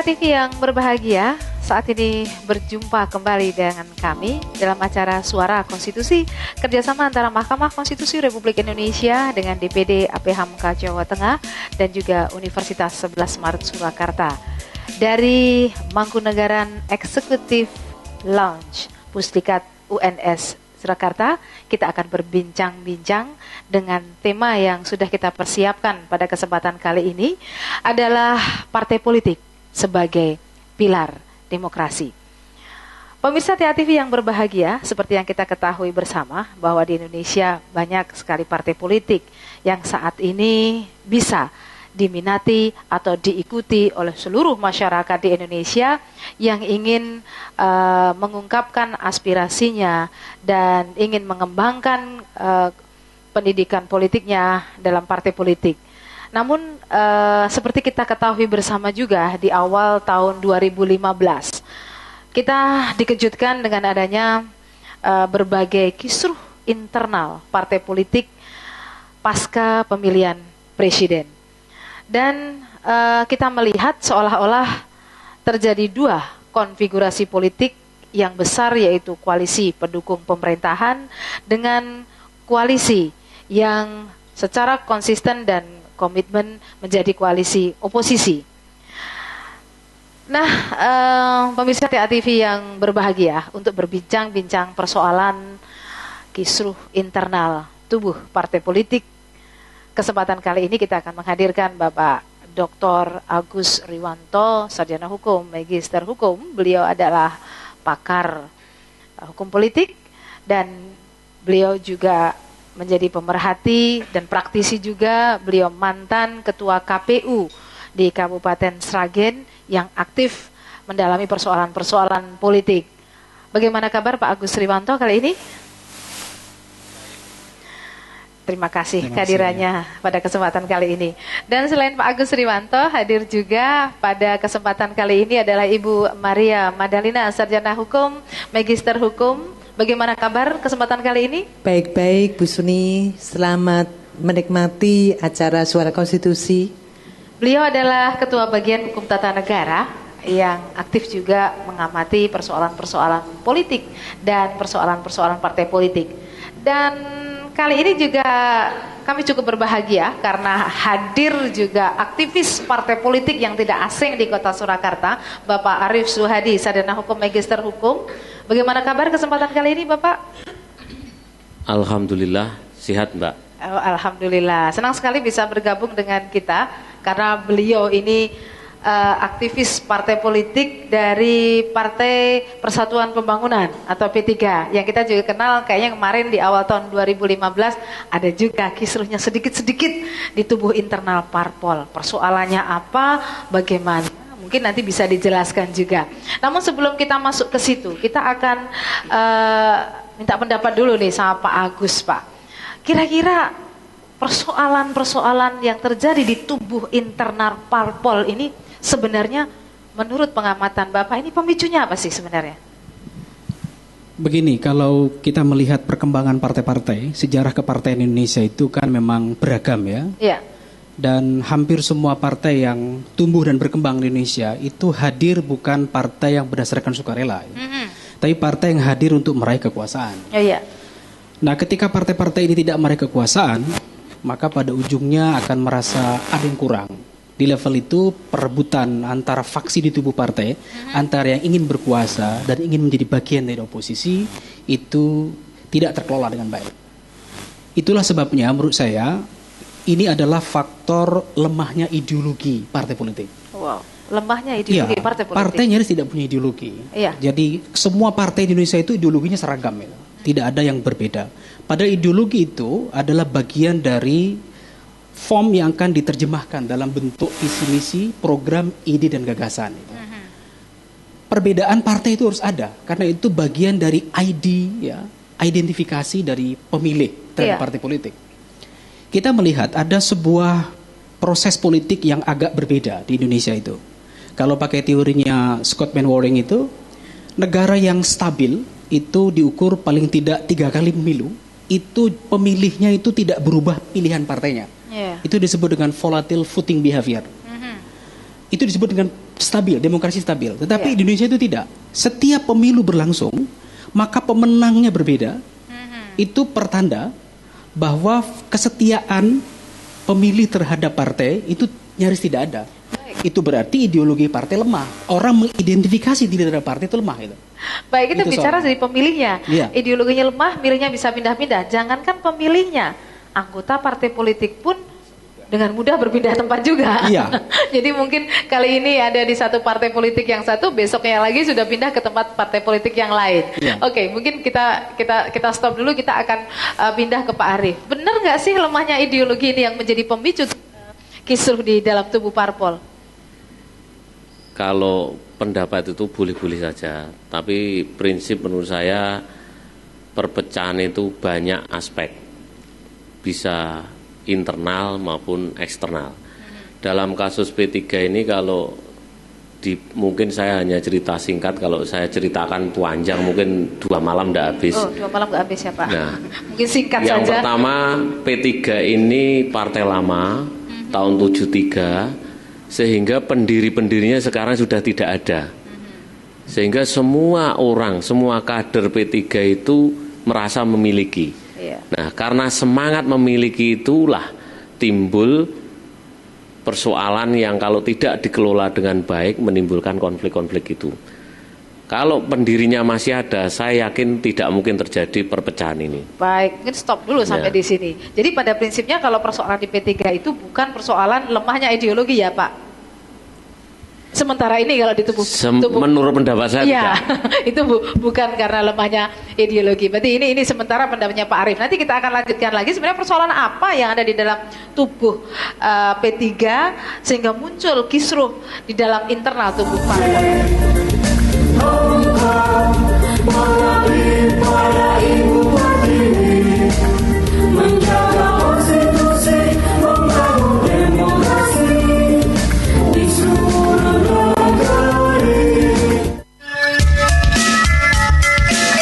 Tia TV yang berbahagia, saat ini berjumpa kembali dengan kami dalam acara Suara Konstitusi, kerjasama antara Mahkamah Konstitusi Republik Indonesia dengan DPD APHMK Jawa Tengah dan juga Universitas 11 Maret Surakarta. Dari Mangkunegaran Executive Lounge Pusdikat UNS Surakarta, kita akan berbincang-bincang dengan tema yang sudah kita persiapkan pada kesempatan kali ini adalah partai politik sebagai pilar demokrasi. Pemirsa Tia TV yang berbahagia, seperti yang kita ketahui bersama bahwa di Indonesia banyak sekali partai politik yang saat ini bisa diminati atau diikuti oleh seluruh masyarakat di Indonesia yang ingin mengungkapkan aspirasinya dan ingin mengembangkan pendidikan politiknya dalam partai politik. Namun seperti kita ketahui bersama juga di awal tahun 2015 kita dikejutkan dengan adanya berbagai kisruh internal partai politik pasca pemilihan presiden. Dan kita melihat seolah-olah terjadi dua konfigurasi politik yang besar, yaitu koalisi pendukung pemerintahan dengan koalisi yang secara konsisten dan komitmen menjadi koalisi oposisi. Nah, pemirsa Tia TV yang berbahagia, untuk berbincang-bincang persoalan kisruh internal tubuh partai politik, kesempatan kali ini kita akan menghadirkan Bapak Dr. Agus Riwanto, sarjana hukum, magister hukum. Beliau adalah pakar hukum politik dan beliau juga menjadi pemerhati dan praktisi juga. Beliau mantan ketua KPU di Kabupaten Sragen yang aktif mendalami persoalan-persoalan politik. Bagaimana kabar Pak Agus Riwanto kali ini? Terima kasih kehadirannya pada kesempatan kali ini. Dan selain Pak Agus Riwanto, hadir juga pada kesempatan kali ini adalah Ibu Maria Madalina, sarjana hukum, magister hukum. Bagaimana kabar kesempatan kali ini? Baik-baik Bu Suni, selamat menikmati acara Suara Konstitusi. Beliau adalah Ketua Bagian Hukum Tata Negara yang aktif juga mengamati persoalan-persoalan politik dan persoalan-persoalan partai politik. Dan kali ini juga kami cukup berbahagia karena hadir juga aktivis partai politik yang tidak asing di Kota Surakarta, Bapak Arief Suhadi, sarjana hukum, magister hukum. Bagaimana kabar kesempatan kali ini Bapak? Alhamdulillah, sehat Mbak. Alhamdulillah, senang sekali bisa bergabung dengan kita karena beliau ini aktivis partai politik dari Partai Persatuan Pembangunan atau P3 yang kita juga kenal kayaknya kemarin di awal tahun 2015 ada juga kisruhnya sedikit-sedikit di tubuh internal parpol. Persoalannya apa, bagaimana, mungkin nanti bisa dijelaskan juga. Namun sebelum kita masuk ke situ, kita akan minta pendapat dulu nih sama Pak Agus, Pak. Kira-kira persoalan-persoalan yang terjadi di tubuh internal parpol ini sebenarnya menurut pengamatan Bapak ini pemicunya apa sih sebenarnya? Begini, kalau kita melihat perkembangan partai-partai, sejarah kepartaian Indonesia itu kan memang beragam ya. Iya. Dan hampir semua partai yang tumbuh dan berkembang di Indonesia itu hadir bukan partai yang berdasarkan sukarela, tapi partai yang hadir untuk meraih kekuasaan. Iya. Nah, ketika partai-partai ini tidak meraih kekuasaan, maka pada ujungnya akan merasa ada yang kurang. Di level itu perebutan antara faksi di tubuh partai, antara yang ingin berkuasa dan ingin menjadi bagian dari oposisi, itu tidak terkelola dengan baik. Itulah sebabnya menurut saya ini adalah faktor lemahnya ideologi partai politik. Wow, lemahnya ideologi partai politik. Partai nyaris tidak punya ideologi. Iya. Jadi semua partai di Indonesia itu ideologinya seragam ya. Tidak ada yang berbeda. Padahal ideologi itu adalah bagian dari form yang akan diterjemahkan dalam bentuk visi misi, program, ide dan gagasan. Perbedaan partai itu harus ada karena itu bagian dari ID ya, identifikasi dari pemilih terhadap partai politik. Kita melihat ada sebuah proses politik yang agak berbeda di Indonesia itu. Kalau pakai teorinya Scott Manwaring itu, negara yang stabil itu diukur paling tidak 3 kali pemilu, itu pemilihnya itu tidak berubah pilihan partainya. Itu disebut dengan volatile voting behavior. Itu disebut dengan stabil, demokrasi stabil. Tetapi Iya. di Indonesia itu tidak. Setiap pemilu berlangsung, maka pemenangnya berbeda. Itu pertanda bahwa kesetiaan pemilih terhadap partai itu nyaris tidak ada. Itu berarti ideologi partai lemah. Orang mengidentifikasi diri terhadap partai itu lemah. Itu. Baik, kita Itu bicara soalnya. dari pemilihnya. Iya. Ideologinya lemah, milihnya bisa pindah-pindah. Jangankan pemilihnya, anggota partai politik pun dengan mudah berpindah tempat juga. Iya. Jadi mungkin kali ini ada di satu partai politik yang satu, besoknya lagi sudah pindah ke tempat partai politik yang lain. Iya. Oke, mungkin kita stop dulu, kita akan pindah ke Pak Arief. Benar nggak sih lemahnya ideologi ini yang menjadi pemicu kisruh di dalam tubuh parpol? Kalau pendapat itu boleh-boleh saja, tapi prinsip menurut saya perpecahan itu banyak aspek, bisa internal maupun eksternal. Dalam kasus P3 ini kalau mungkin saya hanya cerita singkat, kalau saya ceritakan panjang mungkin 2 malam tidak habis. Oh, 2 malam nggak habis ya Pak? Nah, mungkin singkat yang saja. pertama, P3 ini partai lama, tahun 73, sehingga pendiri-pendirinya sekarang sudah tidak ada. Sehingga semua orang, semua kader P3 itu merasa memiliki. Iya. Nah, karena semangat memiliki itulah timbul persoalan yang kalau tidak dikelola dengan baik menimbulkan konflik-konflik itu. Kalau pendirinya masih ada, saya yakin tidak mungkin terjadi perpecahan ini. Baik, mungkin stop dulu sampai Ya. di sini. Jadi pada prinsipnya kalau persoalan di P3 itu bukan persoalan lemahnya ideologi ya Pak? Sementara ini kalau di tubuh Menurut pendapat saya iya, tidak. itu bukan karena lemahnya ideologi. Berarti ini sementara pendapatnya Pak Arief. Nanti kita akan lanjutkan lagi sebenarnya persoalan apa yang ada di dalam tubuh P3 sehingga muncul kisruh di dalam internal tubuh partai.